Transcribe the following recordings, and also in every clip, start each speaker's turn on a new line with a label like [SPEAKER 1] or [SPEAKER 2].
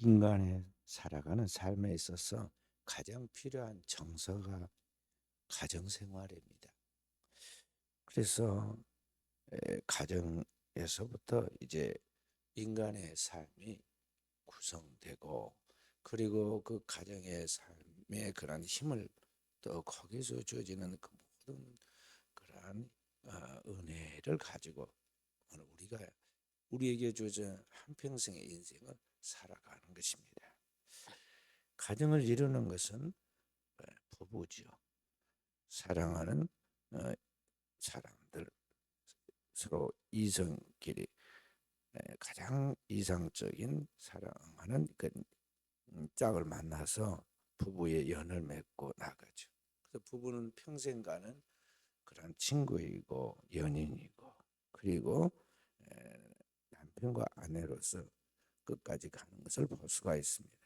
[SPEAKER 1] 인간의 살아가는 삶에 있어서 가장 필요한 정서가 가정생활입니다. 그래서 가정에서부터 이제 인간의 삶이 구성되고, 그리고 그 가정의 삶의 그런 힘을 또 거기서 주어지는 그 모든 그러한 은혜를 가지고 오늘 우리에게 주어진 한평생의 인생을 살아가는 것입니다. 가정을 이루는 것은 부부지요. 사랑하는 어, 사람들, 서로 이성끼리 가장 이상적인 사랑하는 그 짝을 만나서 부부의 연을 맺고 나가죠. 그래서 부부는 평생 가는 그런 친구이고 연인이고, 그리고 남편과 아내로서 끝까지 가는 것을 볼 수가 있습니다.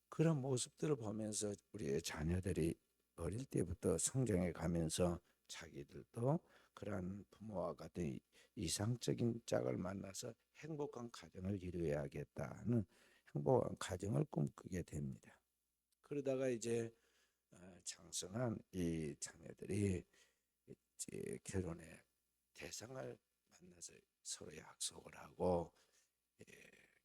[SPEAKER 1] 그런 모습들을 보면서 우리의 자녀들이 어릴 때부터 성장해 가면서 자기들도 그러한 부모와 같은 이상적인 짝을 만나서 행복한 가정을 이루어야겠다는 행복한 가정을 꿈꾸게 됩니다. 그러다가 이제 장성한 이 자녀들이 이제 결혼의 대상을 만나서 서로 약속을 하고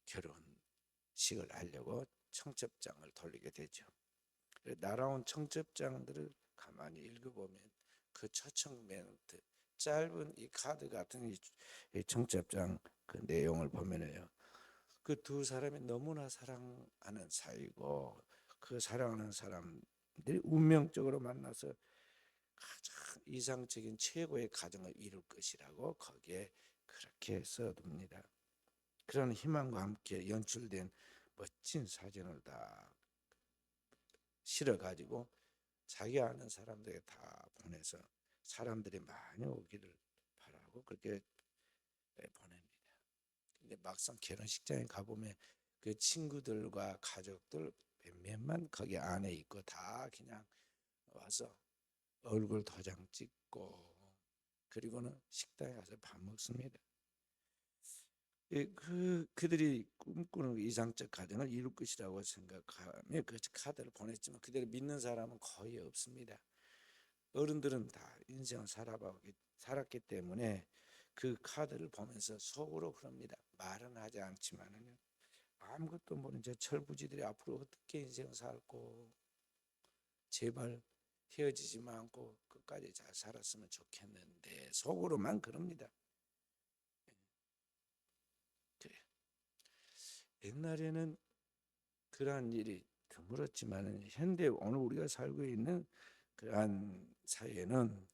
[SPEAKER 1] 결혼식을 하려고 청첩장을 돌리게 되죠. 날아온 청첩장들을 가만히 읽어보면 그 초청 멘트, 짧은 이 카드 같은 이 청첩장 그 내용을 보면요, 그 두 사람이 너무나 사랑하는 사이고, 그 사랑하는 사람들이 운명적으로 만나서 가장 이상적인 최고의 가정을 이룰 것이라고 거기에 그렇게 써둡니다. 그런 희망과 함께 연출된 멋진 사진을 다 실어가지고 자기 아는 사람들에게 다 보내서 사람들이 많이 오기를 바라고 그렇게 보냅니다. 근데 막상 결혼식장에 가보면 그 친구들과 가족들 몇몇만 거기 안에 있고, 다 그냥 와서 얼굴 도장 찍고 그리고는 식당에 가서 밥 먹습니다. 그들이 꿈꾸는 이상적 가정을 이룰 것이라고 생각하며 그 카드를 보냈지만 그대로 믿는 사람은 거의 없습니다. 어른들은 다 인생을 살았기 때문에 그 카드를 보면서 속으로 그럽니다. 말은 하지 않지만은요, 아무것도 모르는 저 철부지들이 앞으로 어떻게 인생을 살고, 제발 헤어지지만 않고 끝까지 잘 살았으면 좋겠는데 속으로만 그럽니다. 그래. 옛날에는 그러한 일이 드물었지만 현대 오늘 우리가 살고 있는 그러한 사회는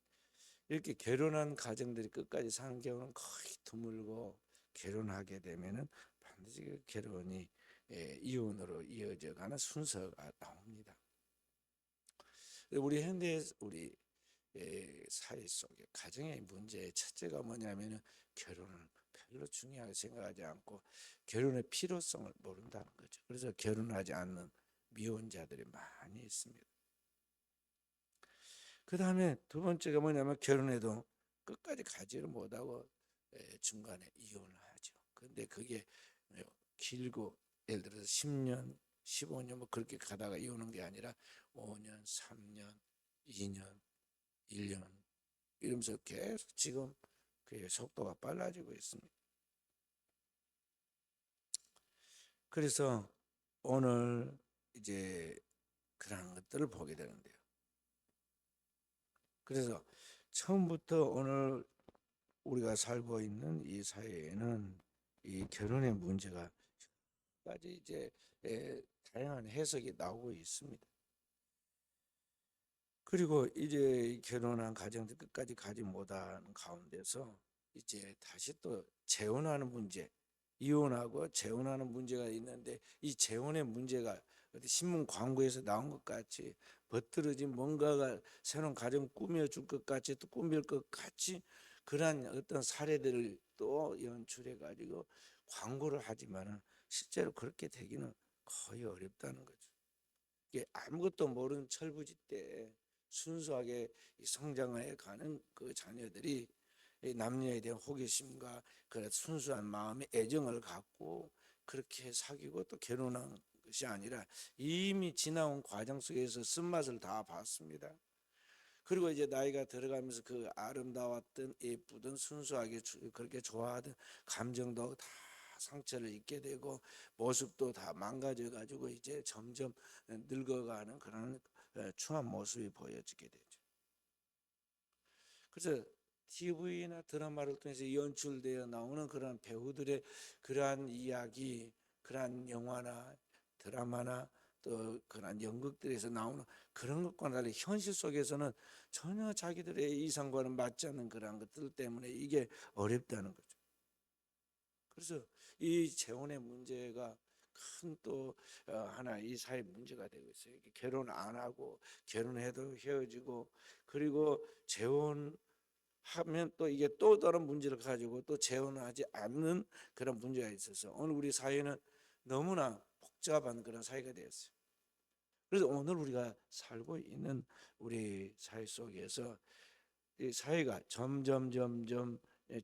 [SPEAKER 1] 이렇게 결혼한 가정들이 끝까지 사는 경우는 거의 드물고, 결혼하게 되면은 반드시 그 결혼이 이혼으로 이어져 가는 순서가 나옵니다. 우리 사회 속에 가정의 문제의 첫째가 뭐냐면은 결혼을 별로 중요하게 생각하지 않고 결혼의 필요성을 모른다는 거죠. 그래서 결혼하지 않는 미혼자들이 많이 있습니다. 그 다음에 두 번째가 뭐냐면 결혼해도 끝까지 가지를 못하고 중간에 이혼을 하죠. 근데 그게 길고, 예를 들어서 10년, 15년 뭐 그렇게 가다가 이혼한 게 아니라 5년, 3년, 2년, 1년 이러면서 계속 지금 그 속도가 빨라지고 있습니다. 그래서 오늘 이제 그런 것들을 보게 되는데요. 그래서 처음부터 오늘 우리가 살고 있는 이 사회에는 이 결혼의 문제가 까지 이제 다양한 해석이 나오고 있습니다. 그리고 이제 결혼한 가정들 끝까지 가지 못하는 가운데서 이제 다시 또 재혼하는 문제, 이혼하고 재혼하는 문제가 있는데, 이 재혼의 문제가 어디 신문 광고에서 나온 것 같이 버뜨러진 뭔가가 새로운 가정 꾸며줄 것 같이, 또 꾸밀 것 같이 그러한 어떤 사례들을 또 연출해 가지고 광고를 하지만은 실제로 그렇게 되기는 거의 어렵다는 거죠. 이게 아무것도 모르는 철부지 때 순수하게 성장해 가는 그 자녀들이 남녀에 대한 호기심과 그 순수한 마음의 애정을 갖고 그렇게 사귀고 또 결혼한 것이 아니라 이미 지나온 과정 속에서 쓴맛을 다 봤습니다. 그리고 이제 나이가 들어가면서 그 아름다웠던 예쁘던 순수하게 그렇게 좋아하던 감정도 다 상처를 입게 되고 모습도 다 망가져 가지고 이제 점점 늙어가는 그런 추한 모습이 보여지게 되죠. 그래서 TV나 드라마를 통해서 연출되어 나오는 그런 배우들의 그러한 이야기, 그러한 영화나 드라마나 또 그런 연극들에서 나오는 그런 것과 달리 현실 속에서는 전혀 자기들의 이상과는 맞지 않는 그런 것들 때문에 이게 어렵다는 거죠. 그래서 이 재혼의 문제가 큰 또 하나 이 사회 문제가 되고 있어요. 결혼 안 하고 결혼해도 헤어지고 그리고 재혼 하면 또 이게 또 다른 문제를 가지고 또 재혼하지 않는 그런 문제가 있어서 오늘 우리 사회는 너무나 복잡한 그런 사회가 되었어요. 그래서 오늘 우리가 살고 있는 우리 사회 속에서 이 사회가 점점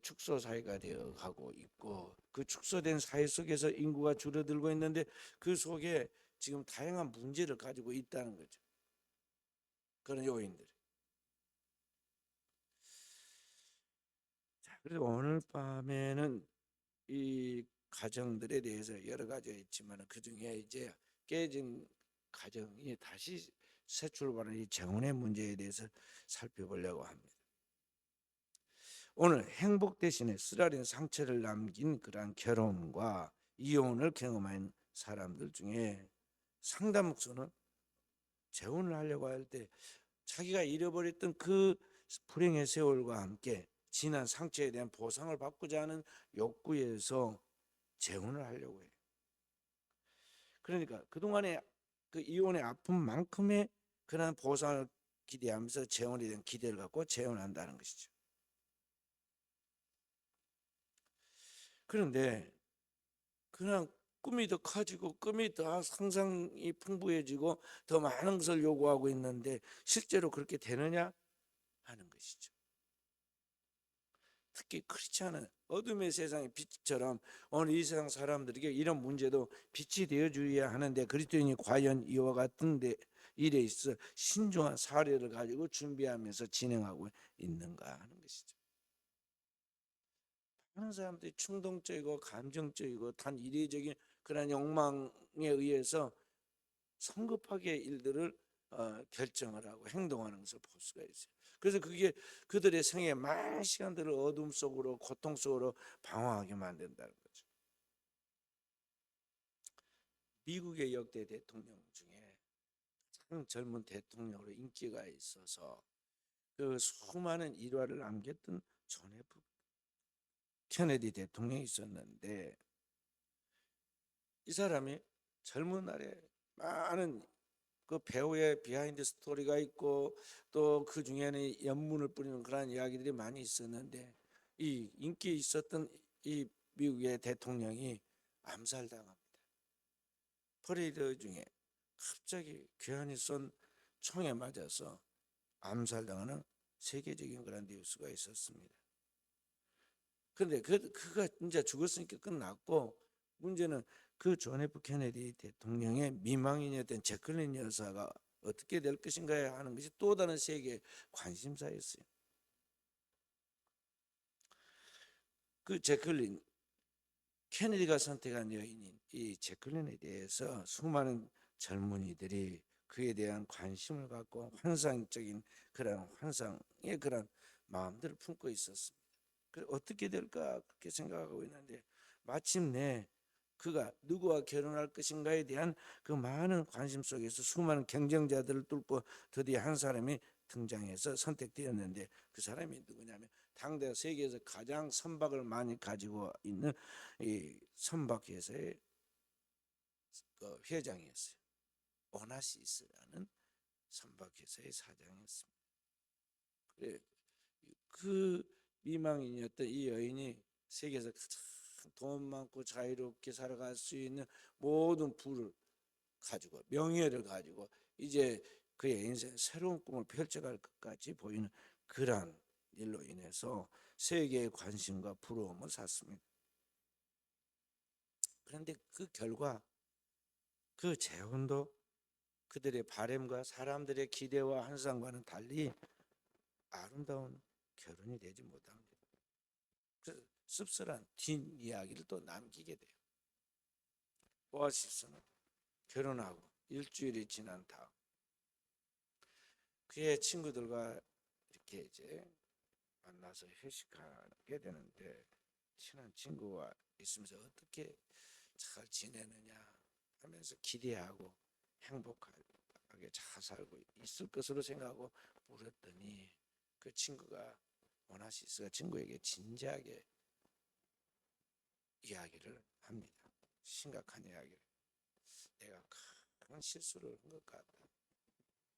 [SPEAKER 1] 축소 사회가 되어 가고 있고 그 축소된 사회 속에서 인구가 줄어들고 있는데 그 속에 지금 다양한 문제를 가지고 있다는 거죠. 그런 요인들. 자, 그래서 오늘 밤에는 이 가정들에 대해서 여러 가지가 있지만 그 중에 이제 깨진 가정이 다시 새 출발하는 이 재혼의 문제에 대해서 살펴보려고 합니다. 오늘 행복 대신에 쓰라린 상처를 남긴 그러한 결혼과 이혼을 경험한 사람들 중에 상당수는 재혼을 하려고 할 때 자기가 잃어버렸던 그 불행의 세월과 함께 지난 상처에 대한 보상을 받고자 하는 욕구에서 재혼을 하려고 해요. 그러니까 그동안의 그 이혼의 아픔만큼의 그런 보상을 기대하면서 재혼에 대한 기대를 갖고 재혼한다는 것이죠. 그런데 그냥 꿈이 더 커지고 꿈이 더 상상이 풍부해지고 더 많은 것을 요구하고 있는데 실제로 그렇게 되느냐 하는 것이죠. 특히 크리스찬은 어둠의 세상의 빛처럼 오늘 이 세상 사람들에게 이런 문제도 빛이 되어주어야 하는데 그리스도인이 과연 이와 같은 일에 있어 신중한 사례를 가지고 준비하면서 진행하고 있는가 하는 것이죠. 많은 사람들이 충동적이고 감정적이고 단 이례적인 그런 욕망에 의해서 성급하게 일들을 결정을 하고 행동하는 것을 볼 수가 있어요. 그래서 그게 그들의 생애 많은 시간들을 어둠 속으로 고통 속으로 방황하게 만든다는 거죠. 미국의 역대 대통령 중에 가장 젊은 대통령으로 인기가 있어서 그 수많은 일화를 남겼던 존 F 케네디 대통령이 있었는데 이 사람이 젊은 날에 많은 그 배우의 비하인드 스토리가 있고 또 그 중에는 연문을 뿌리는 그런 이야기들이 많이 있었는데 이 인기 있었던 이 미국의 대통령이 암살당합니다. 퍼레이드 중에 갑자기 괴한이 쏜 총에 맞아서 암살당하는 세계적인 그런 뉴스가 있었습니다. 그런데 그가 이제 죽었으니까 끝났고 문제는 그 존 F 케네디 대통령의 미망인이었던 제클린 여사가 어떻게 될 것인가 하는 것이 또 다른 세계의 관심사였어요. 그 제클린 케네디가 선택한 여인인 이 제클린에 대해서 수많은 젊은이들이 그에 대한 관심을 갖고 환상적인 그런 환상의 그런 마음들을 품고 있었습니다. 그 어떻게 될까 그렇게 생각하고 있는데 마침내 그가 누구와 결혼할 것인가에 대한 그 많은 관심 속에서 수많은 경쟁자들을 뚫고 드디어 한 사람이 등장해서 선택되었는데 그 사람이 누구냐면 당대 세계에서 가장 선박을 많이 가지고 있는 이 선박회사의 그 회장이었어요. 오나시스라는 선박회사의 사장이었습니다. 그래 그 미망인이었던 이 여인이 세계에서 가장 돈 많고 자유롭게 살아갈 수 있는 모든 부를 가지고 명예를 가지고 이제 그의 인생 새로운 꿈을 펼쳐갈 것까지 보이는 그러한 일로 인해서 세계의 관심과 부러움을 샀습니다. 그런데 그 결과 그 재혼도 그들의 바램과 사람들의 기대와 환상과는 달리 아름다운 결혼이 되지 못합니다. 그래서 씁쓸한 뒷이야기를 또 남기게 돼요. 오아시스는 결혼하고 일주일이 지난 다음 그의 친구들과 이렇게 이제 만나서 회식하게 되는데, 친한 친구가 있으면서 어떻게 잘 지내느냐 하면서 기대하고 행복하게 잘 살고 있을 것으로 생각하고 물었더니, 그 친구가, 오나시스가 친구에게 진지하게 이야기를 합니다. 심각한 이야기를. 내가 큰 실수를 한 것 같다.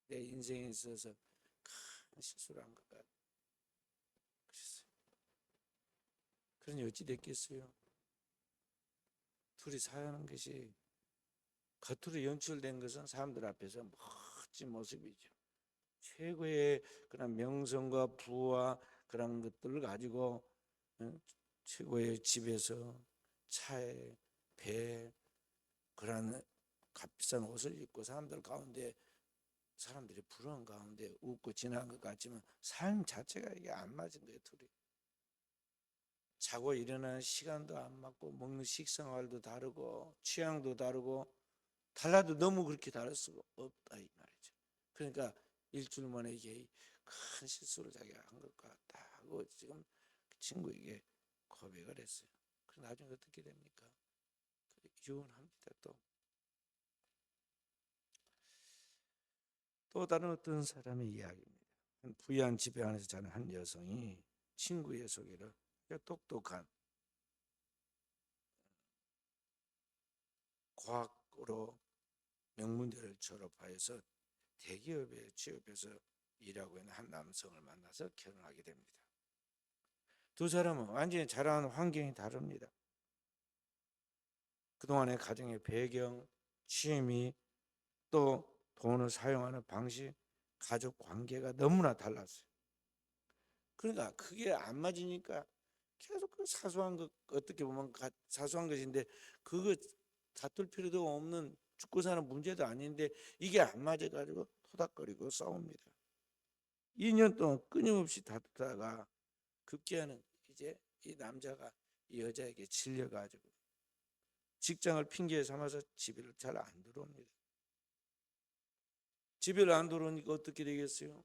[SPEAKER 1] 내 인생에 있어서 큰 실수를 한 것 같다. 그랬어요. 그러니 어찌 됐겠어요? 둘이 사는 것이 겉으로 연출된 것은 사람들 앞에서 멋진 모습이죠. 최고의 그런 명성과 부와 그런 것들을 가지고 최고의 집에서 차에 배에 그런 값비싼 옷을 입고 사람들 가운데, 사람들이 부러운 가운데 웃고 지나간 것 같지만 삶 자체가 이게 안 맞은 거예요. 둘이 자고 일어나는 시간도 안 맞고 먹는 식생활도 다르고 취향도 다르고 달라도 너무 그렇게 다를 수가 없다 이 말이죠. 그러니까 일주일 만에 이게 큰 실수를 자기가 한 것 같다 하고 지금 그 친구에게 고백을 했어요. 그럼 나중에 어떻게 됩니까? 이혼합니다. 또 다른 어떤 사람의 이야기입니다. 한 부유한 집에 안에서 자는 한 여성이 친구의 소개로 똑똑한 과학으로 명문대를 졸업하여서 대기업에 취업해서 일하고 있는 한 남성을 만나서 결혼하게 됩니다. 두 사람은 완전히 자라는 환경이 다릅니다. 그동안의 가정의 배경, 취미, 또 돈을 사용하는 방식, 가족 관계가 너무나 달랐어요. 그러니까 그게 안 맞으니까 계속 그 사소한 것, 어떻게 보면 사소한 것인데 그거 다툴 필요도 없는 죽고 사는 문제도 아닌데 이게 안 맞아가지고 토닥거리고 싸웁니다. 2년 동안 끊임없이 다투다가 급기야는 이제 이 남자가 이 여자에게 질려가지고 직장을 핑계 삼아서 집에를 잘 안 들어옵니다. 집에를 안 들어오니까 어떻게 되겠어요?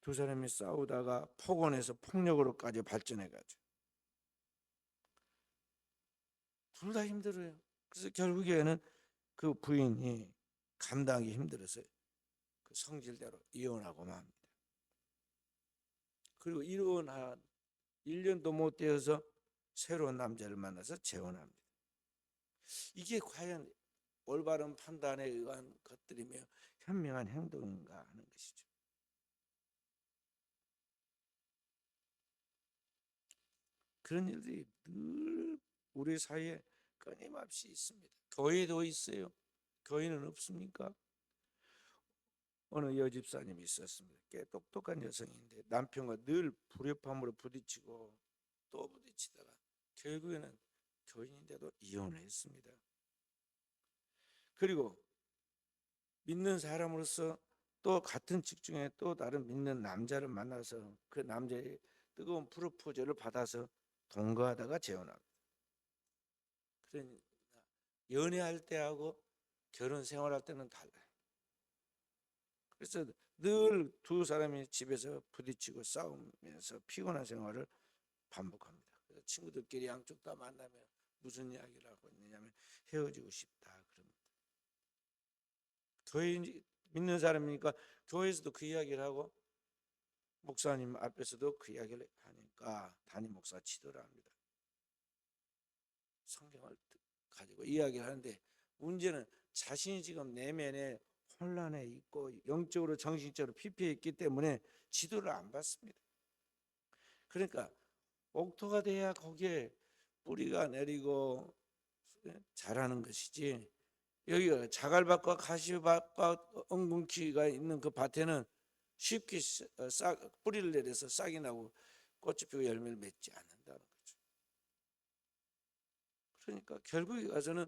[SPEAKER 1] 두 사람이 싸우다가 폭언에서 폭력으로까지 발전해가지고 둘 다 힘들어요. 그래서 결국에는 그 부인이 감당하기 힘들어서 그 성질대로 이혼하고 맙니다. 그리고 이혼한 1년도 못 되어서 새로운 남자를 만나서 재혼합니다. 이게 과연 올바른 판단에 의한 것들이며 현명한 행동인가 하는 것이죠. 그런 일들이 늘 우리 사이에 끊임없이 있습니다. 교회도 있어요. 교회는 없습니까? 어느 여집사님이 있었습니다. 꽤 똑똑한 여성인데 남편과 늘 불협화음으로 부딪히고 또 부딪히다가 결국에는 교인인데도 이혼을 했습니다. 그리고 믿는 사람으로서 또 같은 직중에 또 다른 믿는 남자를 만나서 그 남자의 뜨거운 프로포즈를 받아서 동거하다가 재혼합니다. 그러니까 연애할 때하고 결혼 생활할 때는 달라요. 그래서 늘 두 사람이 집에서 부딪히고 싸우면서 피곤한 생활을 반복합니다. 그래서 친구들끼리 양쪽 다 만나면 무슨 이야기를 하고 있느냐면 헤어지고 싶다 그럽니다. 교회 믿는 사람이니까 교회에서도 그 이야기를 하고 목사님 앞에서도 그 이야기를 하니까 담임 목사가 지도를 합니다. 성경을 가지고 이야기를 하는데 문제는 자신이 지금 내면에 혼란에 있고 영적으로 정신적으로 피폐해 있기 때문에 지도를 안 받습니다. 그러니까 옥토가 돼야 거기에 뿌리가 내리고 자라는 것이지, 여기가 자갈밭과 가시밭과 엉겅퀴가 있는 그 밭에는 쉽게 뿌리를 내려서 싹이 나고 꽃이 피고 열매를 맺지 않는다는 거죠. 그러니까 결국에 가서는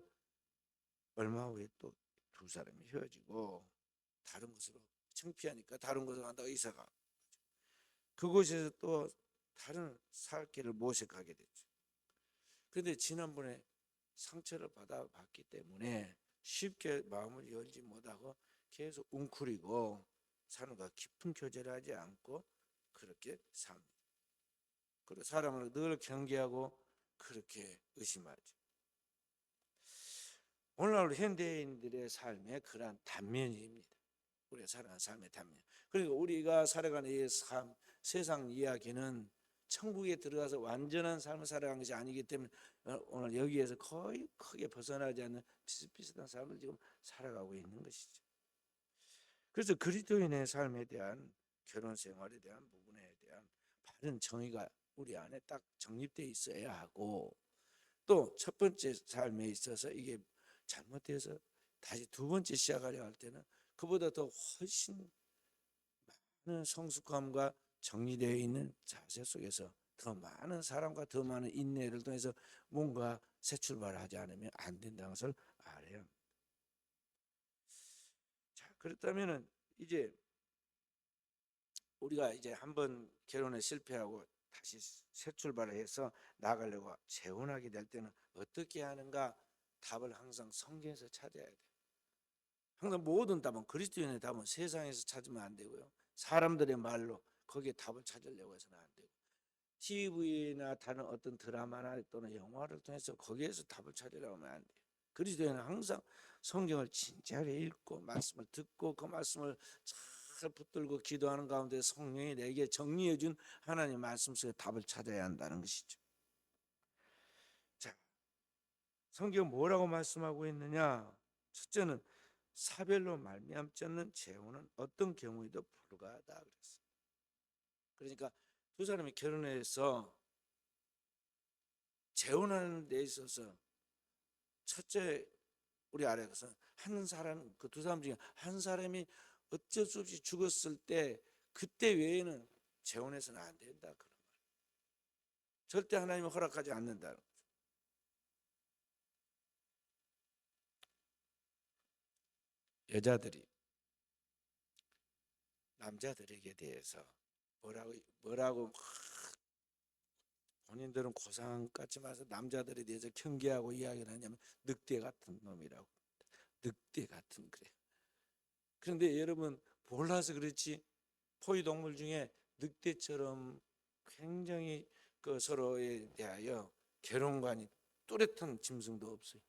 [SPEAKER 1] 얼마 후에 또 두 사람이 헤어지고 다른 곳으로, 창피하니까 다른 곳으로 간다고 이사가, 그곳에서 또 다른 살 길을 모색하게 됐죠. 그런데 지난번에 상처를 받아봤기 때문에 쉽게 마음을 열지 못하고 계속 웅크리고 사람과 깊은 교제를 하지 않고 그렇게 삽니다. 그리고 사람을 늘 경계하고 그렇게 의심하죠. 오늘날 현대인들의 삶의 그러한 단면입니다. 우리가 살아가는 삶의 단면. 그리고 우리가 살아가는 이 삶, 세상 이야기는 천국에 들어가서 완전한 삶을 살아가는 것이 아니기 때문에 오늘 여기에서 거의 크게 벗어나지 않는 비슷비슷한 삶을 지금 살아가고 있는 것이죠. 그래서 그리스도인의 삶에 대한, 결혼 생활에 대한 부분에 대한 바른 정의가 우리 안에 딱 정립되어 있어야 하고, 또 첫 번째 삶에 있어서 이게 잘못돼서 다시 두 번째 시작하려 할 때는 그보다 더 훨씬 많은 성숙함과 정리되어 있는 자세 속에서 더 많은 사람과 더 많은 인내를 통해서 뭔가 새 출발을 하지 않으면 안 된다는 것을 알아야 합니다. 자, 그렇다면은 이제 우리가 이제 한번 결혼에 실패하고 다시 새 출발을 해서 나가려고 재혼하게 될 때는 어떻게 하는가? 답을 항상 성경에서 찾아야 돼요. 항상 모든 답은, 그리스도인의 답은 세상에서 찾으면 안 되고요. 사람들의 말로 거기에 답을 찾으려고 해서는 안 되고, TV나 다른 어떤 드라마나 또는 영화를 통해서 거기에서 답을 찾으려고 하면 안 돼요. 그리스도인은 항상 성경을 진지하게 읽고 말씀을 듣고 그 말씀을 잘 붙들고 기도하는 가운데 성령이 내게 정리해 준 하나님의 말씀 속에 답을 찾아야 한다는 것이죠. 자, 성경 뭐라고 말씀하고 있느냐? 첫째는 사별로 말미암지 않는 재혼은 어떤 경우에도 불가하다 그랬어요. 그러니까 두 사람이 결혼해서 재혼하는 데 있어서 첫째, 우리 아래에서 한 사람, 그 두 사람 중에 한 사람이 어쩔 수 없이 죽었을 때 그때 외에는 재혼해서는 안 된다, 그런 말. 절대 하나님은 허락하지 않는다는 거죠. 여자들이 남자들에게 대해서 뭐라고 막 본인들은 고상 같지만 남자들에 대해서 경계하고 이야기를 하냐면 늑대 같은 놈이라고. 늑대 같은, 그래. 그런데 여러분 몰라서 그렇지 포유동물 중에 늑대처럼 굉장히 그 서로에 대하여 결혼관이 뚜렷한 짐승도 없어요.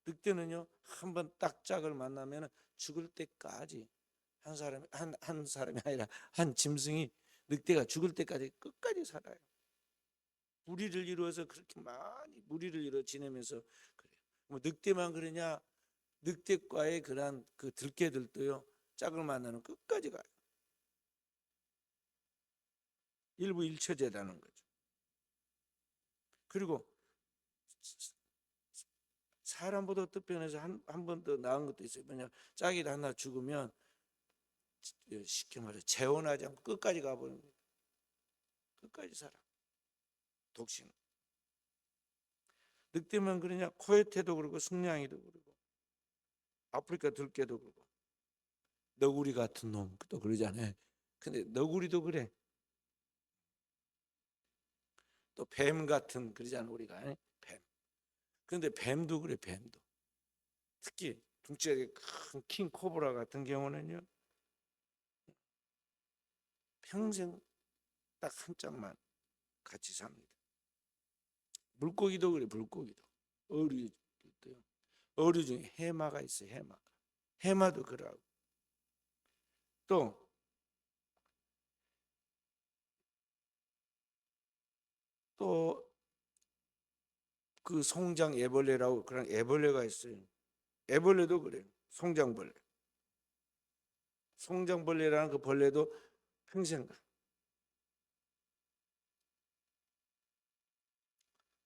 [SPEAKER 1] 늑대는요 한번 딱 짝을 만나면 죽을 때까지, 한 사람이 아니라 한 짐승이, 늑대가 죽을 때까지 끝까지 살아요. 무리를 이루어서 그렇게 많이 무리를 이루어 지내면서 그래요. 뭐 늑대만 그러냐? 늑대과의 그러한 그 들개들도요 짝을 만나는 끝까지 가요. 일부 일처제라는 거죠. 그리고 사람보다 뜻변해서 한 번 더 나은 것도 있어요. 왜냐 짝이 하나 죽으면 쉽게 말해 재혼하지 않고 끝까지 가버립니다. 끝까지 살아. 독신. 늑대만 그러냐? 코요테도 그러고 승냥이도 그러고 아프리카 들개도 그러고 너구리 같은 놈도 그러잖아요. 근데 너구리도 그래. 또 뱀 같은 그러잖아 우리가. 뱀. 그런데 뱀도 그래. 뱀도. 특히 둥지에 큰 킹코브라 같은 경우는요 평생 딱 한 짝만 같이 삽니다. 물고기도 그래. 물고기도. 어류도 있고요. 어류 중에 해마가 있어요. 해마가. 해마도 그러고. 또 또 그 송장 애벌레라고 그런 애벌레가 있어요. 애벌레도 그래요. 송장벌레. 송장벌레라는 그 벌레도 평생 가.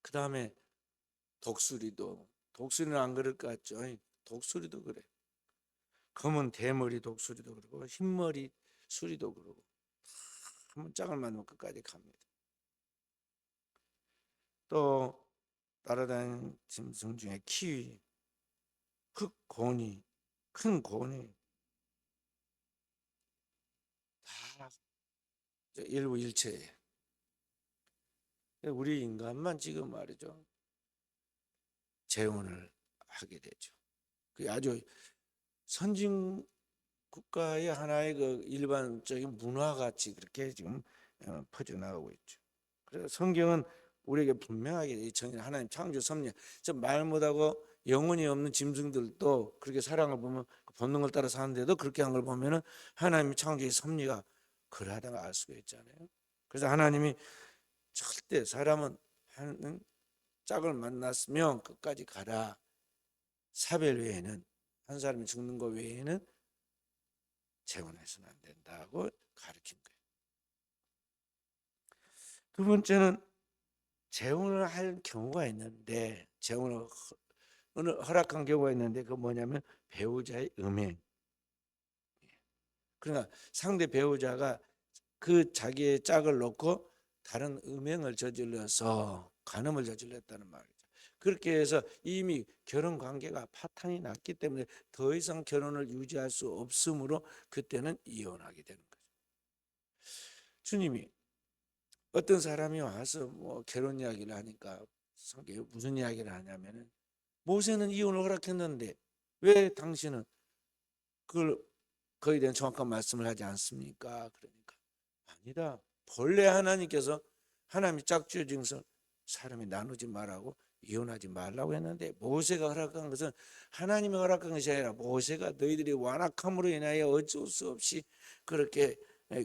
[SPEAKER 1] 그 다음에 독수리는 안 그럴 것 같죠? 독수리도 그래. 검은 대머리 독수리도 그러고 흰머리 수리도 그러고 한 번 짝을 만나면 끝까지 갑니다. 또 따라다니는 짐승 중에 키위, 흑고니, 큰 고니 다 일부 일체예요. 우리 인간만 지금 말이죠, 재혼을 하게 되죠. 그게 아주 선진 국가의 하나의 그 일반적인 문화같이 그렇게 지금 퍼져나가고 있죠. 그래서 성경은 우리에게 분명하게 이 하나님 창조 섭리, 말 못하고 영혼이 없는 짐승들도 그렇게 사랑을 보면 그 본능을 따라 사는데도 그렇게 한 걸 보면은 하나님의 창조의 섭리가 그러하다가 알 수가 있잖아요. 그래서 하나님이 절대 사람은 하는 짝을 만났으면 끝까지 가라. 사별 외에는, 한 사람이 죽는 것 외에는 재혼해서는 안 된다고 가르친 거예요. 두 번째는 재혼을 할 경우가 있는데, 재혼을 허락한 경우가 있는데, 그 뭐냐면 배우자의 음행. 그러니까 상대 배우자가 그 자기의 짝을 놓고 다른 음행을 저질러서 간음을 저질렀다는 말이죠. 그렇게 해서 이미 결혼 관계가 파탄이 났기 때문에 더 이상 결혼을 유지할 수 없으므로 그때는 이혼하게 되는 거죠. 주님이 어떤 사람이 와서 뭐 결혼 이야기를 하니까 성경에 무슨 이야기를 하냐면은, 모세는 이혼을 허락했는데 왜 당신은 그걸, 거기에 대한 정확한 말씀을 하지 않습니까? 그러니까 아니다. 본래 하나님께서 하나님이 짝지어진 것을 사람이 나누지 말라고, 이혼하지 말라고 했는데, 모세가 허락한 것은 하나님이 허락한 것이 아니라 모세가 너희들이 완악함으로 인하여 어쩔 수 없이 그렇게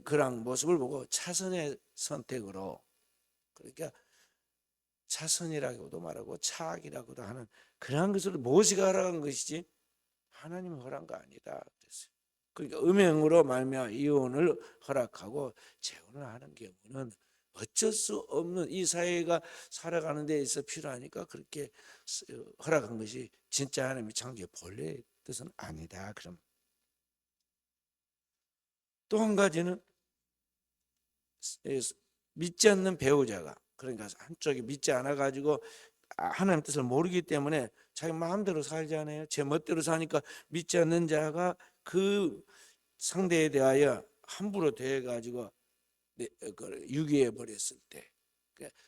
[SPEAKER 1] 그런 모습을 보고 차선의 선택으로, 그러니까 차선이라고도 말하고 차악이라고도 하는 그러한 것을 모세가 허락한 것이지 하나님이 허락한 거 아니다 그랬어요. 그러니까 음행으로 말미암아 이혼을 허락하고 재혼을 하는 경우는 어쩔 수 없는, 이 사회가 살아가는 데 있어 필요하니까 그렇게 허락한 것이 진짜 하나님의 창조의 본래의 뜻은 아니다. 그럼 또 한 가지는 믿지 않는 배우자가, 그러니까 한쪽이 믿지 않아 가지고 하나님 뜻을 모르기 때문에 자기 마음대로 살잖아요. 제 멋대로 사니까 믿지 않는 자가 그 상대에 대하여 함부로 대해 가지고 유기해 버렸을 때,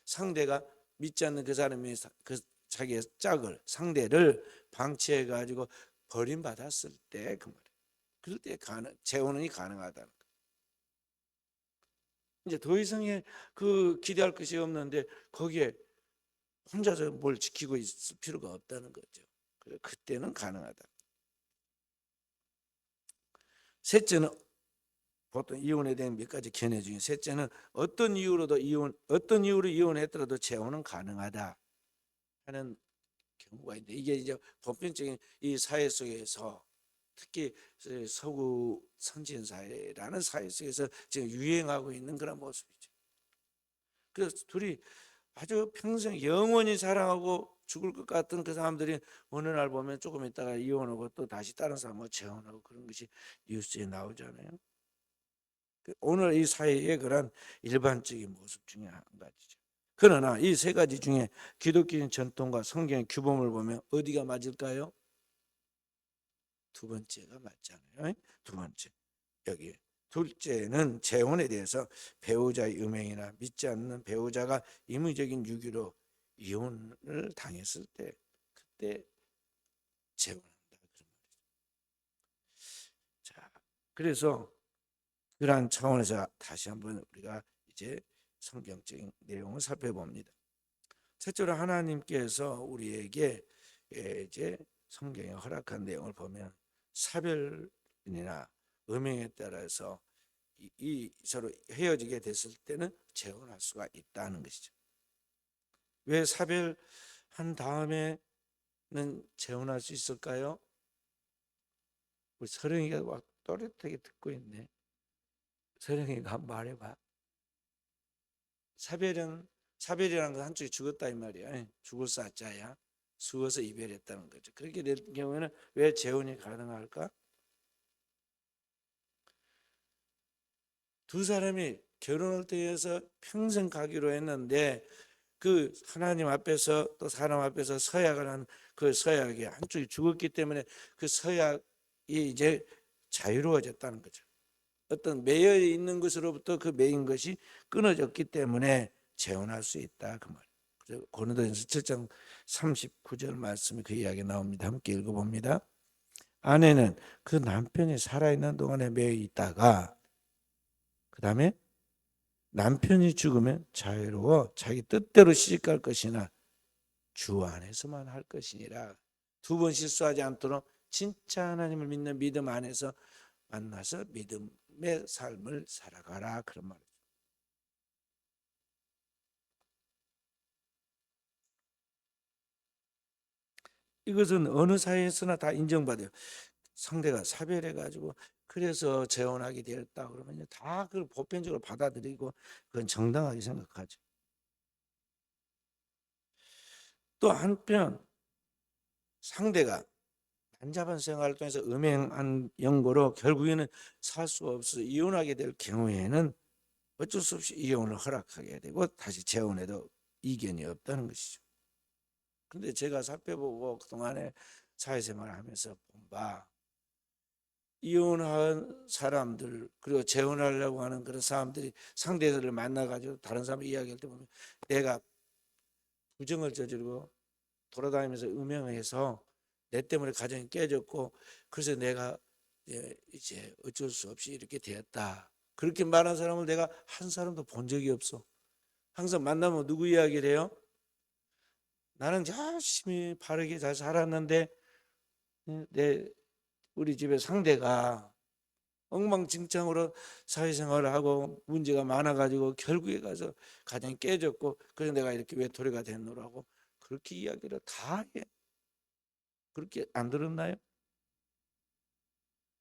[SPEAKER 1] 상대가 믿지 않는 그 사람이 그 자기의 짝을, 상대를 방치해 가지고 버림받았을 때, 그 말이에요. 그럴 때 재혼이 가능하다는 거예요. 이제 더 이상의 그 기대할 것이 없는데 거기에 혼자서 뭘 지키고 있을 필요가 없다는 거죠. 그래서 그때는 가능하다. 셋째는, 보통 이혼에 대한 몇 가지 견해 중에 셋째는 어떤 이유로 이혼했더라도 재혼은 가능하다 하는 경우가 있는데, 이게 이제 보편적인 이 사회 속에서, 특히 서구 선진 사회라는 사회 속에서 지금 유행하고 있는 그런 모습이죠. 그래서 둘이 아주 평생 영원히 사랑하고 죽을 것 같은 그 사람들이 어느 날 보면 조금 있다가 이혼하고 또 다시 다른 사람하고 재혼하고, 그런 것이 뉴스에 나오잖아요. 오늘 이 사회의 그런 일반적인 모습 중에 한 가지죠. 그러나 이 세 가지 중에 기독교인 전통과 성경의 규범을 보면 어디가 맞을까요? 두 번째가 맞잖아요. 두 번째. 여기 둘째는 재혼에 대해서 배우자의 음행이나 믿지 않는 배우자가 임의적인 유기로 이혼을 당했을 때, 그때 재혼한다, 그런 말이죠. 자, 그래서 그러한 차원에서 다시 한번 우리가 이제 성경적인 내용을 살펴봅니다. 첫째로 하나님께서 우리에게 이제 성경에 허락한 내용을 보면 사별이나 음행에 따라서 이 서로 헤어지게 됐을 때는 재혼할 수가 있다는 것이죠. 왜 사별한 다음에는 재혼할 수 있을까요? 우리 서령이가 막 또렷하게 듣고 있네. 서령이가 말해봐. 사별이라는 건 한쪽이 죽었다 이 말이야. 죽을 사자야. 죽어서 이별했다는 거죠. 그렇게 될 경우에는 왜 재혼이 가능할까? 두 사람이 결혼을 통해서 평생 가기로 했는데 그 하나님 앞에서 또 사람 앞에서 서약을 한 그 서약이 한쪽이 죽었기 때문에 그 서약이 이제 자유로워졌다는 거죠. 어떤 매여 있는 것으로부터 그 매인 것이 끊어졌기 때문에 재혼할 수 있다 그 말. 그래서 고린도전서 7장 39절 말씀에 그 이야기 나옵니다. 함께 읽어봅니다. 아내는 그 남편이 살아있는 동안에 매여 있다가 그 다음에 남편이 죽으면 자유로워 자기 뜻대로 시집갈 것이나 주 안에서만 할 것이니라. 두 번 실수하지 않도록 진짜 하나님을 믿는 믿음 안에서 만나서 믿음의 삶을 살아가라 그런 말이죠. 이것은 어느 사회에서나 다 인정받아요. 상대가 사별해가지고 그래서 재혼하게 되었다 그러면 다 그걸 보편적으로 받아들이고 그건 정당하게 생각하죠. 또 한편 상대가 난잡한 생활을 통해서 음행한 연고로 결국에는 살 수 없어 이혼하게 될 경우에는 어쩔 수 없이 이혼을 허락하게 되고 다시 재혼해도 이견이 없다는 것이죠. 근데 제가 살펴보고 그동안에 사회생활을 하면서 본 바 이혼한 사람들 그리고 재혼하려고 하는 그런 사람들이 상대들을 만나가지고 다른 사람 이야기할 때 보면 내가 부정을 저지르고 돌아다니면서 음행해서 내 때문에 가정이 깨졌고 그래서 내가 이제 어쩔 수 없이 이렇게 되었다. 그렇게 말한 사람을 내가 한 사람도 본 적이 없어. 항상 만나면 누구 이야기를 해요? 나는 열심히 바르게 잘 살았는데 내 우리 집의 상대가 엉망진창으로 사회생활을 하고 문제가 많아가지고 결국에 가서 가정이 깨졌고 그래서 내가 이렇게 외톨이가 됐노라고 그렇게 이야기를 다 해. 그렇게 안 들었나요?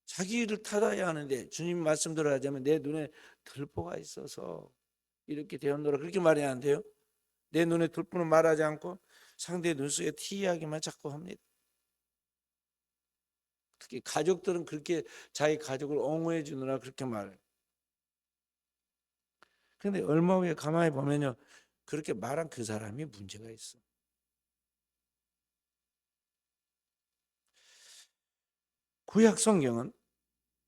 [SPEAKER 1] 자기 일을 탓해야 하는데 주님 말씀대로 하자면 내 눈에 들보가 있어서 이렇게 되었노라 그렇게 말해야 안 돼요? 내 눈에 들보는 말하지 않고 상대의 눈 속에 티 이야기만 자꾸 합니다. 특히 가족들은 그렇게 자기 가족을 옹호해 주느라 그렇게 말해요. 그런데 얼마 후에 가만히 보면요 그렇게 말한 그 사람이 문제가 있어. 구약 성경은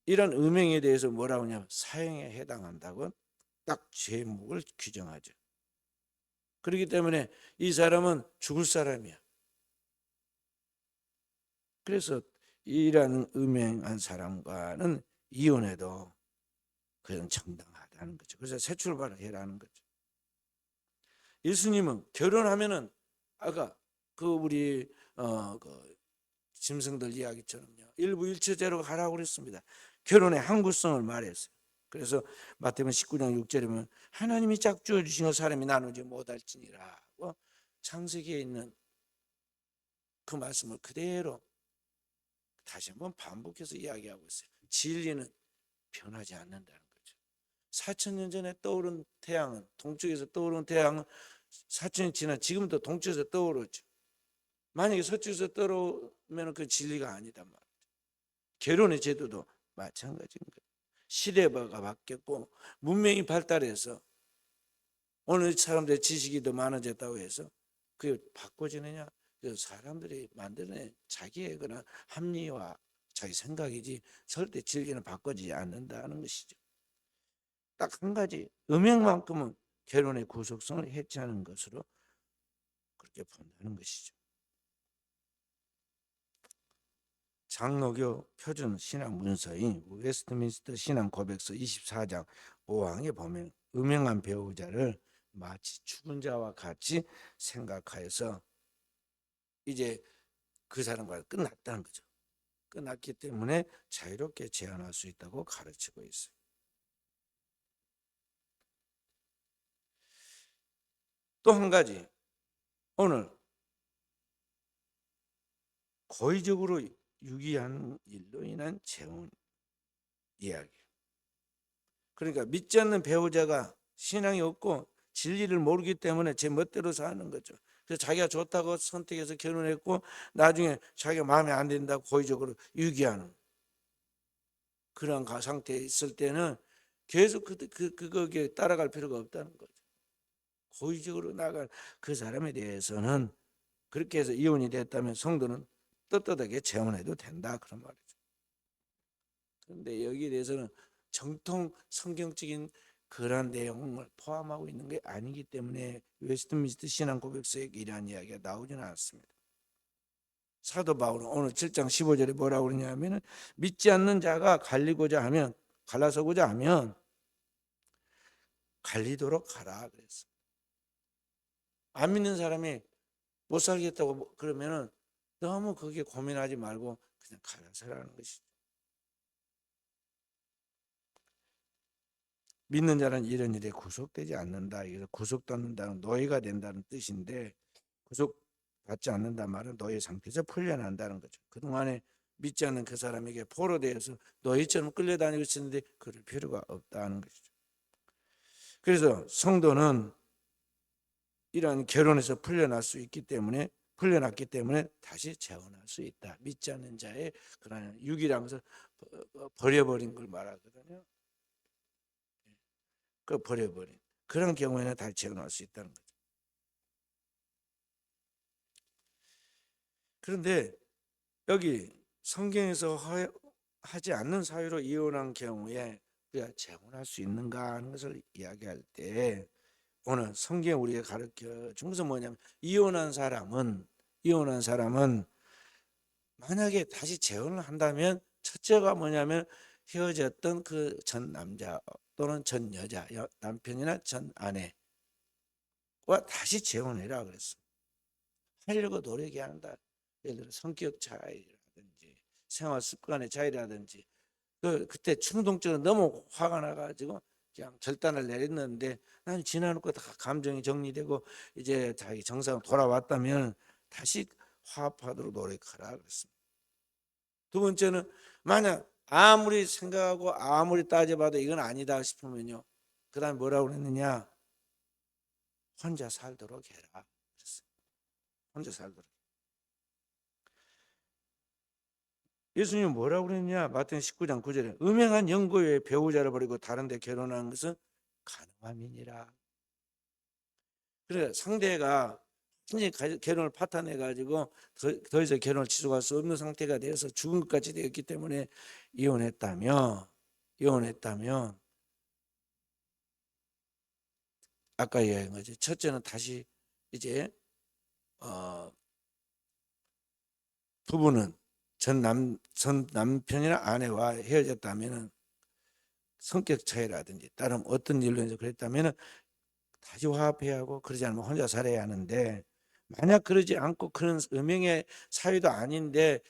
[SPEAKER 1] 이런 음행에 대해서 뭐라고 하냐면 사형에 해당한다고 딱 제목을 규정하죠. 그렇기 때문에 이 사람은 죽을 사람이야. 그래서 이런 음행한 사람과는 이혼해도 그건 정당하다는 거죠. 그래서 새 출발을 해라는 거죠. 예수님은 결혼하면은 아까 그 우리 그 짐승들 이야기처럼요. 일부 일처제로 가라고 그랬습니다. 결혼의 항구성을 말했어요. 그래서 마태복음 19장 6절에 보면 하나님이 짝지어 주신 것 사람이 나누지 못할지니라. 창세기에 있는 그 말씀을 그대로 다시 한번 반복해서 이야기하고 있어요. 진리는 변하지 않는다는 거죠. 4,000년 전에 떠오른 태양은 동쪽에서 떠오른 태양은 4,000년 지난 지금도 동쪽에서 떠오르죠. 만약에 서쪽에서 떠오르면 그 진리가 아니단 말이에요. 결혼의 제도도 마찬가지인 거예요. 시대가 바뀌었고 문명이 발달해서 오늘 사람들의 지식이 더 많아졌다고 해서 그게 바꿔지느냐? 그 사람들이 만드는 자기의 그런 합리와 자기 생각이지 절대 진리는 바꿔지지 않는다는 것이죠. 딱 한 가지 음행만큼은 결혼의 구속성을 해치하는 것으로 그렇게 본다는 것이죠. 장로교 표준 신앙 문서인 웨스트민스터 신앙 고백서 24장 5항에 보면 음행한 배우자를 마치 죽은 자와 같이 생각하여서 이제 그 사람과 끝났다는 거죠. 끝났기 때문에 자유롭게 재혼할 수 있다고 가르치고 있어요. 또 한 가지 오늘 고의적으로 유기한 일로 인한 재혼 이야기. 그러니까 믿지 않는 배우자가 신앙이 없고 진리를 모르기 때문에 제 멋대로 사는 거죠. 그래서 자기가 좋다고 선택해서 결혼했고 나중에 자기가 마음에 안 든다고 고의적으로 유기하는 그런 상태에 있을 때는 계속 거기에 따라갈 필요가 없다는 거죠. 고의적으로 나간 그 사람에 대해서는 그렇게 해서 이혼이 됐다면 성도는 떳떳하게 재혼해도 된다 그런 말이죠. 그런데 여기에 대해서는 정통 성경적인 그런 내용을 포함하고 있는 게 아니기 때문에 웨스트민스터 신앙 고백서에 이러한 이야기가 나오지는 않습니다. 사도 바울은 오늘 7장 15절에 뭐라고 그러냐면은 믿지 않는 자가 갈라서고자 하면 갈리도록 가라 그랬어. 안 믿는 사람이 못 살겠다고 그러면은 너무 거기에 고민하지 말고 그냥 갈라서라는 것이죠. 믿는 자는 이런 일에 구속되지 않는다. 이래서 구속받는다는 노예가 된다는 뜻인데 구속받지 않는다 말은 노예 상태에서 풀려난다는 거죠. 그동안에 믿지 않는 그 사람에게 포로되어서 노예처럼 끌려다니고 있었는데 그럴 필요가 없다는 것이죠. 그래서 성도는 이러한 결혼에서 풀려났기 때문에 다시 재혼할 수 있다. 믿지 않는 자의 그런 육이라는 것을 버려버린 걸 말하거든요. 그 버려버린 그런 경우에는 다시 재혼할 수 있다는 거죠. 그런데 여기 성경에서 하지 않는 사유로 이혼한 경우에 우리가 재혼할 수 있는가 하는 것을 이야기할 때 오늘 성경 우리가 가르쳐 준 것은 뭐냐면 이혼한 사람은 만약에 다시 재혼을 한다면 첫째가 뭐냐면 헤어졌던 그 전 남자 또는 전 여자 남편이나 전 아내와 다시 재혼해라 그랬어. 하려고 노력해야 한다. 예를 들어 성격 차이라든지 생활 습관의 차이라든지 그때 충동적으로 너무 화가 나가지고 그냥 결단을 내렸는데 난 지나놓고 다 감정이 정리되고 이제 자기 정상 돌아왔다면 다시 화합하도록 노력하라 그랬습니다. 두 번째는 만약 아무리 생각하고 아무리 따져봐도 이건 아니다 싶으면요. 그 다음에 뭐라고 그랬느냐? 혼자 살도록 해라 그랬어요. 혼자 살도록. 예수님은 뭐라고 그랬냐? 마태복음 19장 9절에 음행한 영고 외에 배우자를 버리고 다른 데 결혼하는 것은 가늠함이니라. 그래 상대가 결혼을 파탄내 가지고 더 이상 결혼을 지속할 수 없는 상태가 되어서 죽은 것까지 되었기 때문에 이혼했다면 아까 얘기한 거지. 첫째는 다시 이제 부부는 전 남편이나 아내와 헤어졌다면은 성격 차이라든지 다른 어떤 일로 해서 그랬다면은 다시 화합해야 하고 그러지 않으면 혼자 살아야 하는데 만약 그러지 않고 그런 음행의 사유도 아닌데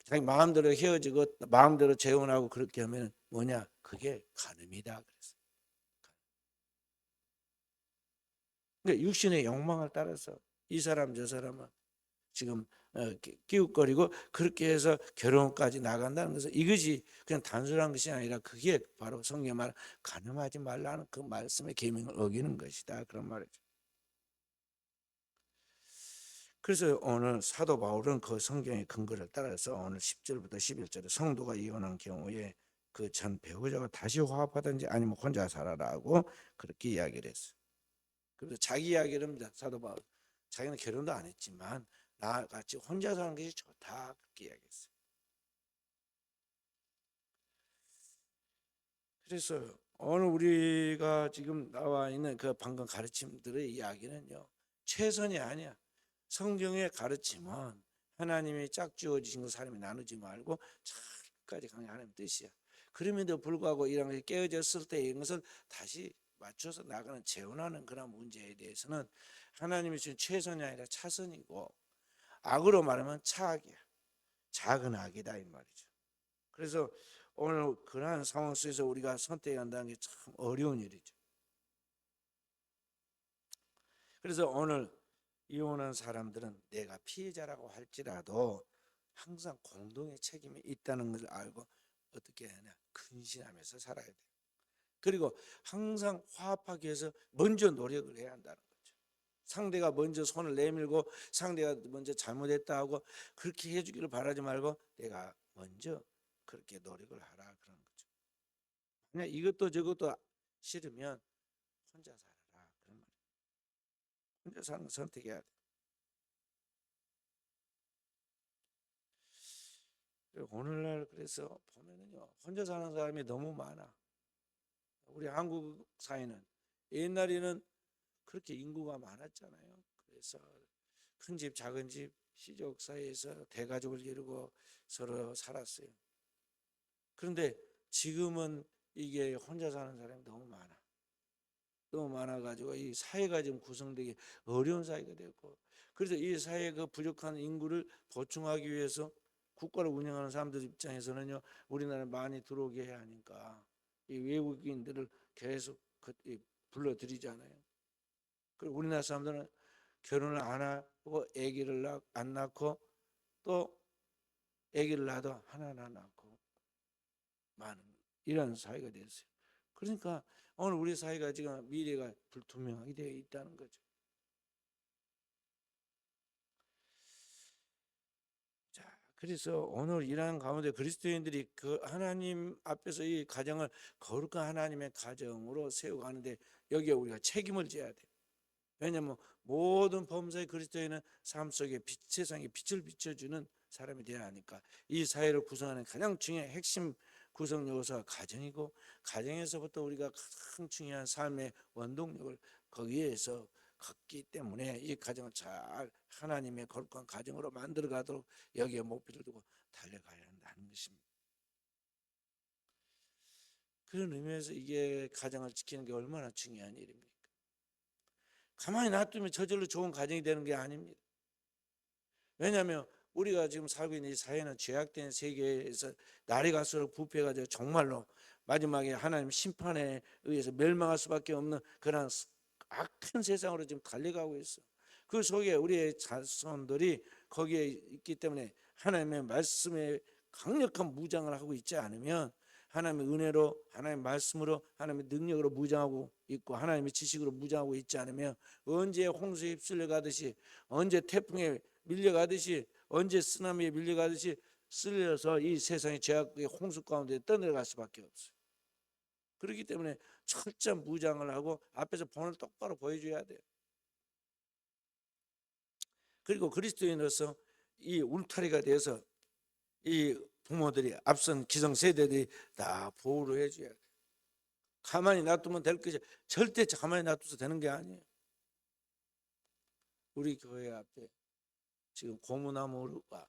[SPEAKER 1] 자기 마음대로 헤어지고 마음대로 재혼하고 그렇게 하면 뭐냐? 그게 간음이다 그랬어요. 그러니까 육신의 욕망을 따라서 이 사람 저 사람은 지금 끼웃거리고 그렇게 해서 결혼까지 나간다는 것은 이것이 그냥 단순한 것이 아니라 그게 바로 성경 말 간음하지 말라는 그 말씀의 계명을 어기는 것이다 그런 말이죠. 그래서 오늘 사도 바울은 그 성경의 근거를 따라서 오늘 10절부터 11절에 성도가 이혼한 경우에 그 전 배우자가 다시 화합하든지 아니면 혼자 살아라고 그렇게 이야기를 했어요. 그래서 자기 이야기를 합니다. 사도 바울 자기는 결혼도 안 했지만 나같이 혼자 사는 것이 좋다 그렇게 이야기했어요. 그래서 오늘 우리가 지금 나와 있는 그 방금 가르침들의 이야기는요 최선이 아니야. 성경의 가르침은 하나님이 짝지어 주신 거 사람이 나누지 말고 끝까지 강해 하나님 뜻이야. 그럼에도 불구하고 이런 것이 깨어졌을 때 이것을 다시 맞춰서 나가는 재혼하는 그런 문제에 대해서는 하나님이 주신 최선이 아니라 차선이고 악으로 말하면 차악이야. 작은 악이다 이 말이죠. 그래서 오늘 그러한 상황 속에서 우리가 선택한다는 게 참 어려운 일이죠. 그래서 오늘 이혼한 사람들은 내가 피해자라고 할지라도 항상 공동의 책임이 있다는 것을 알고 어떻게 하냐 근신하면서 살아야 돼요. 그리고 항상 화합하기 위해서 먼저 노력을 해야 한다는 거죠. 상대가 먼저 손을 내밀고 상대가 먼저 잘못했다 하고 그렇게 해주기를 바라지 말고 내가 먼저 그렇게 노력을 하라 그런 거죠. 그냥 이것도 저것도 싫으면 혼자 살아라 그런 말이에요. 혼자 사는 거 선택해야 돼. 오늘날 그래서 보면은요, 혼자 사는 사람이 너무 많아. 우리 한국 사회는 옛날에는 그렇게 인구가 많았잖아요. 그래서 큰 집, 작은 집, 시족 사이에서 대가족을 이루고 서로 살았어요. 그런데 지금은 이게 혼자 사는 사람이 너무 많아. 너무 많아가지고 이 사회가 지금 구성되기 어려운 사회가 됐고, 그래서 이 사회 그 부족한 인구를 보충하기 위해서 국가를 운영하는 사람들 입장에서는요, 우리나라에 많이 들어오게 해야 하니까 이 외국인들을 계속 불러들이잖아요. 그리고 우리나라 사람들은 결혼을 안 하고 아기를 안 낳고, 또 아기를 낳아도 하나하나 낳고 많은 이런 사회가 됐어요. 그러니까 오늘 우리 사회가 지금 미래가 불투명하게 되어 있다는 거죠. 자, 그래서 오늘 일하는 가운데 그리스도인들이 그 하나님 앞에서 이 가정을 거룩한 하나님의 가정으로 세워가는데 여기에 우리가 책임을 져야 돼. 왜냐하면 모든 범사의 그리스도인은 삶 속에 세상에 빛을 비춰주는 사람이 되어야 하니까 이 사회를 구성하는 가장 중요한 핵심 구성 요소가 가정이고, 가정에서부터 우리가 가장 중요한 삶의 원동력을 거기에서 갖기 때문에 이 가정을 잘 하나님의 거룩한 가정으로 만들어 가도록 여기에 목표를 두고 달려가야 한다는 것입니다. 그런 의미에서 이게 가정을 지키는 게 얼마나 중요한 일입니까? 가만히 놔두면 저절로 좋은 가정이 되는 게 아닙니다. 왜냐하면 우리가 지금 살고 있는 이 사회는 죄악된 세계에서 날이 갈수록 부패가지고 정말로 마지막에 하나님 심판에 의해서 멸망할 수밖에 없는 그런 악한 세상으로 지금 달려가고 있어. 그 속에 우리의 자손들이 거기에 있기 때문에 하나님의 말씀에 강력한 무장을 하고 있지 않으면, 하나님의 은혜로, 하나님의 말씀으로, 하나님의 능력으로 무장하고 있고 하나님의 지식으로 무장하고 있지 않으면 언제 홍수에 휩쓸려 가듯이, 언제 태풍에 밀려가듯이, 언제 쓰나미에 밀려가듯이 쓸려서 이 세상의 죄악의 홍수 가운데 떠내려갈 수밖에 없어요. 그렇기 때문에 철저한 무장을 하고 앞에서 본을 똑바로 보여줘야 돼요. 그리고 그리스도인으로서 이 울타리가 돼서 이 부모들이, 앞선 기성세대들이 다 보호를 해줘야 돼요. 가만히 놔두면 될 것이 절대 가만히 놔둬서 되는 게 아니에요. 우리 교회 앞에 지금 고무나무가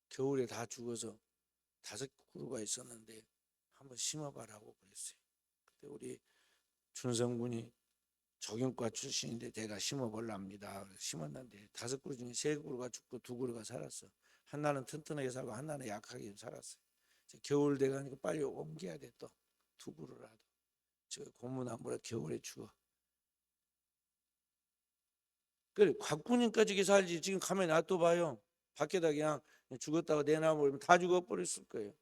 [SPEAKER 1] 겨울에 다 죽어서 5그루가 있었는데 한번 심어봐라고 그랬어요. 그때 우리 준성군이 적용과 출신인데 제가 심어볼랍니다. 심었는데 5그루 중에 3그루가 죽고 2그루가 살았어. 하나는 튼튼하게 살고 하나는 약하게 살았어요. 겨울 돼가니까 빨리 옮겨야 돼. 또 2그루라도. 저 고무나무라 겨울에 죽어. 그래, 곽군인까지 살지. 지금 가만히 놔둬봐요. 밖에다 그냥 죽었다가 내놔버리면 다 죽어버렸을 거예요.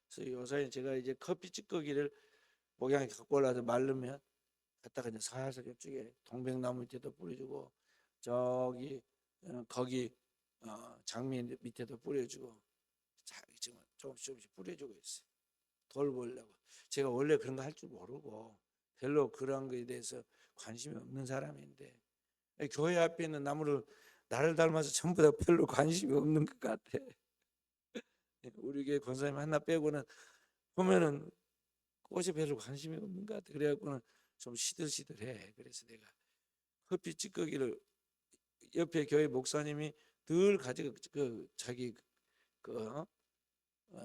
[SPEAKER 1] 그래서 요새 제가 이제 커피 찌꺼기를 목양에 갖고 올라서 말르면 갖다가 이제 살살 옆쪽에 동백나무 밑에도 뿌려주고, 저기 거기 장미 밑에도 뿌려주고, 지금 조금씩 뿌려주고 있어요. 돌보려고. 제가 원래 그런 거 할 줄 모르고 별로 그런 거에 대해서 관심이 없는 사람인데, 교회 앞에 있는 나무를 나를 닮아서 전부 다 별로 관심이 없는 것 같아. 우리 교회 권사님 하나 빼고는 보면은 꽃에 별로 관심이 없는 것 같아. 그래갖고는 좀 시들시들해. 그래서 내가 커피 찌꺼기를 옆에 교회 목사님이 늘 가지고 자기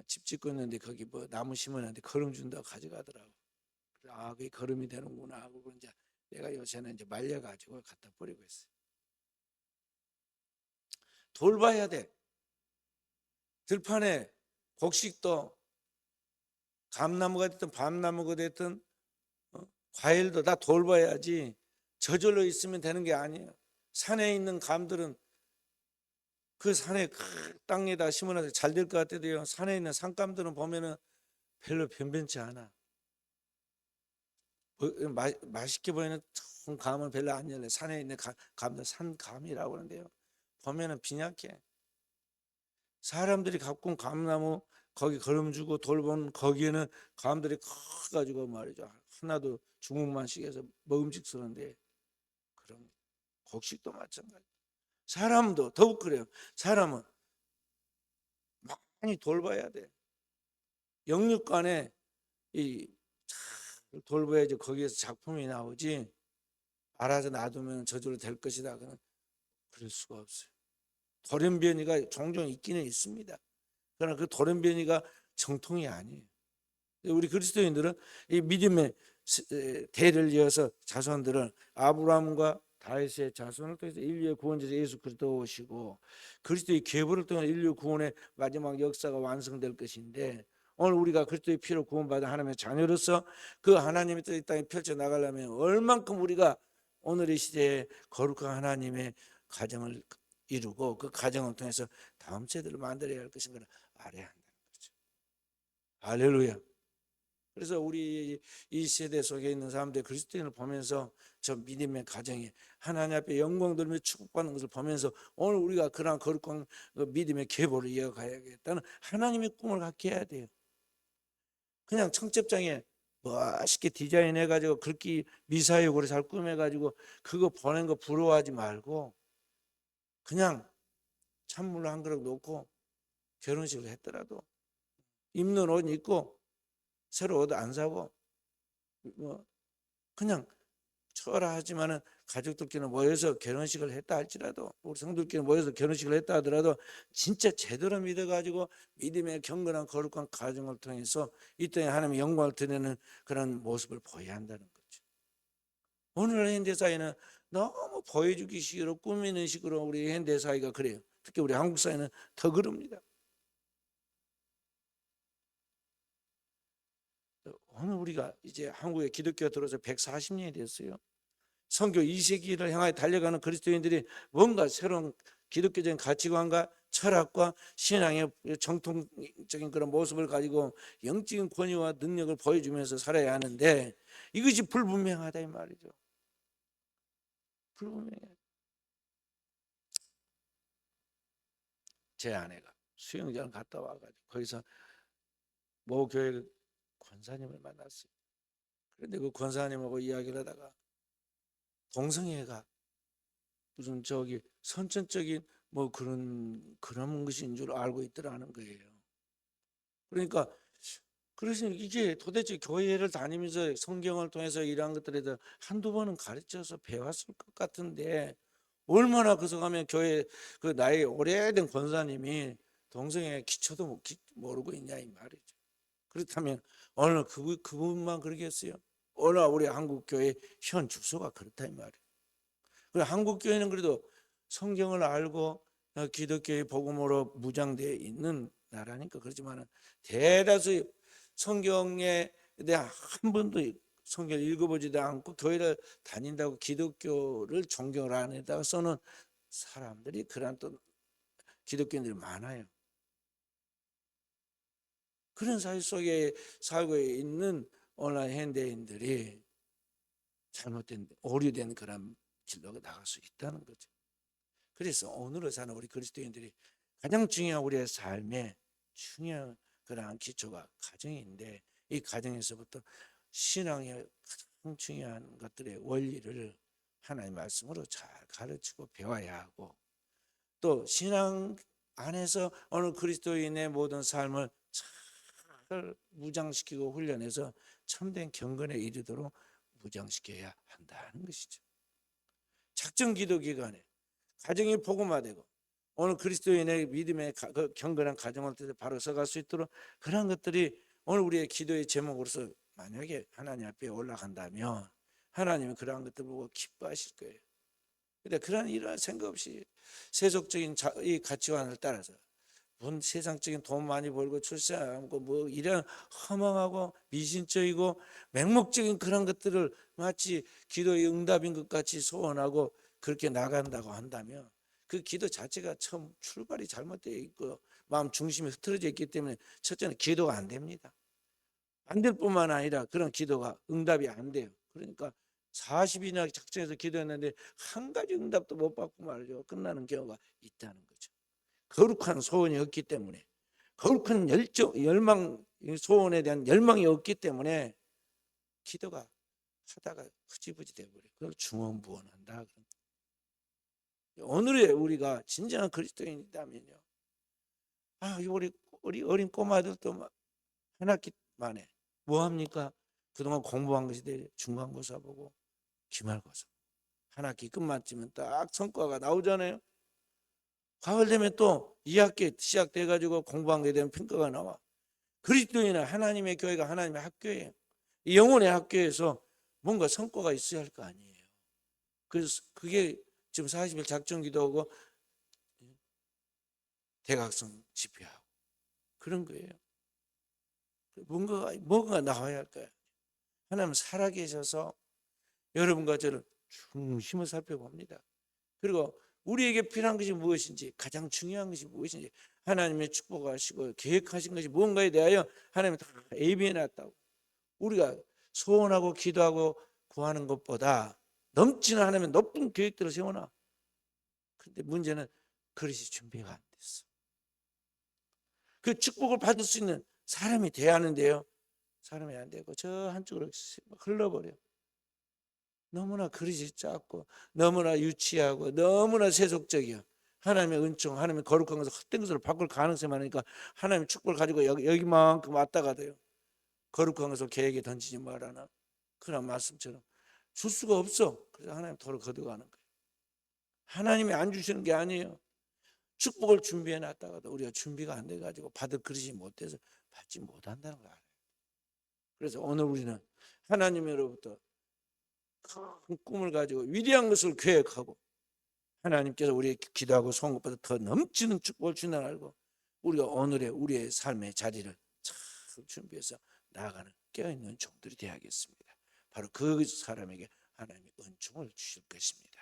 [SPEAKER 1] 집 짓고 있는데 거기 뭐 나무 심었는데 거름 준다고 가져가더라고. 아, 그게 거름이 되는구나 하고 이제 내가 요새는 이제 말려가지고 갖다 버리고 있어요. 돌봐야 돼. 들판에 곡식도 감나무가 됐든 밤나무가 됐든 과일도 다 돌봐야지 저절로 있으면 되는 게 아니에요. 산에 있는 감들은 그 산에 땅에다 심어놔서 잘 될 것 같아도요, 산에 있는 산감들은 보면은 별로 변변치 않아. 맛있게 보이는 좋은 감은 별로 안 열려. 산에 있는 감들 산감이라고 하는데요, 보면은 빈약해. 사람들이 가꾼 감나무 거기 걸음 주고 돌보는 거기에는 감들이 커가지고 말이죠, 하나도 주먹만씩 해서 먹음직스러운데, 그럼 곡식도 마찬가지. 사람도 더욱 그래요. 사람은 많이 돌봐야 돼. 영육간에 잘 돌봐야지 거기에서 작품이 나오지. 알아서 놔두면 저절로 될 것이다. 그럴 수가 없어요. 돌연변이가 종종 있기는 있습니다. 그러나 그 돌연변이가 정통이 아니에요. 우리 그리스도인들은 이 믿음의 대를 이어서 자손들은 아브라함과 다윗의 자손을 통해서 인류의 구원자 예수 그리스도 오시고 그리스도의 계보를 통해 인류 구원의 마지막 역사가 완성될 것인데, 오늘 우리가 그리스도의 피로 구원받은 하나님의 자녀로서 그 하나님의 뜻 이 땅에 펼쳐 나가려면 얼만큼 우리가 오늘의 시대에 거룩한 하나님의 가정을 이루고 그 가정을 통해서 다음 세대를 만들어야 할 것인가를 알아야 한다는 거죠. 할렐루야. 그래서 우리 이 세대 속에 있는 사람들 그리스도인을 보면서 저 믿음의 가정이 하나님 앞에 영광 돌며 축복받는 것을 보면서 오늘 우리가 그러한 거룩한 믿음의 계보를 이어가야겠다는 하나님의 꿈을 갖게 해야 돼요. 그냥 청첩장에 멋있게 디자인해가지고 글귀 미사역으로 잘 꾸며가지고 그거 보낸 거 부러워하지 말고 그냥 찬물로 한 그릇 놓고 결혼식을 했더라도 입는 옷 입고 새로 옷 안 사고 뭐 그냥 초라하지만은 가족들끼리 모여서 결혼식을 했다 할지라도, 우리 성도들끼리 모여서 결혼식을 했다 하더라도 진짜 제대로 믿어가지고 믿음의 경건한 거룩한 가정을 통해서 이 땅에 하나님의 영광을 드리는 그런 모습을 보여야 한다는 거죠. 오늘 현대사회는 너무 보여주기 식으로 꾸미는 식으로 우리 현대사회가 그래요. 특히 우리 한국 사회는 더 그럽니다. 오늘 우리가 이제 한국에 기독교가 들어서 140년이 됐어요. 선교 2세기를 향하여 달려가는 그리스도인들이 뭔가 새로운 기독교적인 가치관과 철학과 신앙의 정통적인 그런 모습을 가지고 영적인 권위와 능력을 보여주면서 살아야 하는데 이것이 불분명하다 이 말이죠. 불분명해. 제 아내가 수영장을 갔다 와가지고 거기서 모 교회 권사님을 만났어요. 그런데 그 권사님하고 이야기를 하다가 동성애가 무슨 저기 선천적인 뭐 그런 것인 줄 알고 있더라는 거예요. 그러니까 그래서 이게 도대체 교회를 다니면서 성경을 통해서 이러한 것들에 대해서 한두 번은 가르쳐서 배웠을 것 같은데 얼마나 그서 가면 교회 그 나이 오래된 권사님이 동성애 기초도 모르고 있냐 이 말이죠. 그렇다면 어느 그분만 그러겠어요? 어느 우리 한국 교회 현 주소가 그렇다 이 말이에요. 그리고 한국 교회는 그래도 성경을 알고 기독교의 복음으로 무장되어 있는 나라니까 그렇지만 대다수 성경에 대한 한 번도 성경을 읽어보지도 않고 교회를 다닌다고 기독교를 존경을 안 했다고 써는 사람들이 그런 또 기독교인들이 많아요. 그런 사회 속에 살고 있는 오늘 현대인들이 잘못된 오류된 그런 길로 나갈 수 있다는 거죠. 그래서 오늘을 사는 우리 그리스도인들이 가장 중요한 우리의 삶의 중요한 그러한 기초가 가정인데 이 가정에서부터 신앙의 가장 중요한 것들의 원리를 하나님의 말씀으로 잘 가르치고 배워야 하고 또 신앙 안에서 어느 그리스도인의 모든 삶을 잘 무장시키고 훈련해서 참된 경건에 이르도록 무장시켜야 한다는 것이죠. 작정 기도 기간에 가정이 복음화되고 오늘 그리스도인의 믿음의 경건한 가정을 바로 서갈 수 있도록 그런 것들이 오늘 우리의 기도의 제목으로서 만약에 하나님 앞에 올라간다면 하나님은 그러한 것들 보고 기뻐하실 거예요. 근데 그런 이런 생각 없이 세속적인 이 가치관을 따라서 본 세상적인 돈 많이 벌고 출세하고 뭐 이런 허망하고 미신적이고 맹목적인 그런 것들을 마치 기도의 응답인 것 같이 소원하고 그렇게 나간다고 한다면 그 기도 자체가 처음 출발이 잘못되어 있고 마음 중심이 흐트러져 있기 때문에 첫째는 기도가 안 됩니다. 안 될 뿐만 아니라 그런 기도가 응답이 안 돼요. 그러니까 40일이나 작정해서 기도했는데 한 가지 응답도 못 받고 말이죠. 끝나는 경우가 있다는 거죠. 거룩한 소원이 없기 때문에, 거룩한 열망, 소원에 대한 열망이 없기 때문에 기도가 하다가 흐지부지 돼버려요. 그걸 중언부언한다. 오늘의 우리가 진정한 그리스도인이라면요. 우리 어린 꼬마들도 막 한 학기 만에 뭐 합니까? 그동안 공부한 것이 돼 중간고사 보고 기말고사 한 학기 끝만쯤은 딱 성과가 나오잖아요. 가을 되면 또 2학기 시작돼 가지고 공부한 게 되면 평가가 나와. 그리스도인은 하나님의 교회가 하나님의 학교예요. 이 영혼의 학교에서 뭔가 성과가 있어야 할 거 아니에요. 그래서 그게 지금 40일 작정 기도하고 대각성 집회하고 그런 거예요. 뭔가 나와야 할 거예요. 하나님 살아계셔서 여러분과 저를 중심을 살펴봅니다. 그리고 우리에게 필요한 것이 무엇인지, 가장 중요한 것이 무엇인지, 하나님의 축복하시고 계획하신 것이 무언가에 대하여 하나님이 다 예비해 놨다고. 우리가 소원하고 기도하고 구하는 것보다 넘치는 하나님의 높은 계획들을 세워놔. 그런데 문제는 그릇이 준비가 안 됐어. 그 축복을 받을 수 있는 사람이 돼야 하는데요, 사람이 안 되고 저 한쪽으로 흘러버려. 너무나 그릇이 작고 너무나 유치하고 너무나 세속적이야. 하나님의 은총, 하나님의 거룩한 것을 헛된 것으로 바꿀 가능성이 많으니까 하나님의 축복을 가지고 여기만큼 왔다 가돼요. 거룩한 것을 계획에 던지지 말아나. 그런 말씀처럼 줄 수가 없어. 그래서 하나님 도로 거둬가는 거예요. 하나님이 안 주시는 게 아니에요. 축복을 준비해 놨다가도 우리가 준비가 안 돼가지고 받을 그릇이 못 돼서 받지 못한다는 걸 알아요. 그래서 오늘 우리는 하나님으로부터 큰 꿈을 가지고 위대한 것을 계획하고 하나님께서 우리의 기도하고 소원 것보다 더 넘치는 축복을 주는 알고 우리가 오늘의 우리의 삶의 자리를 잘 준비해서 나아가는 깨어있는 종들이 되어야겠습니다. 바로 그 사람에게 하나님이 은총을 주실 것입니다.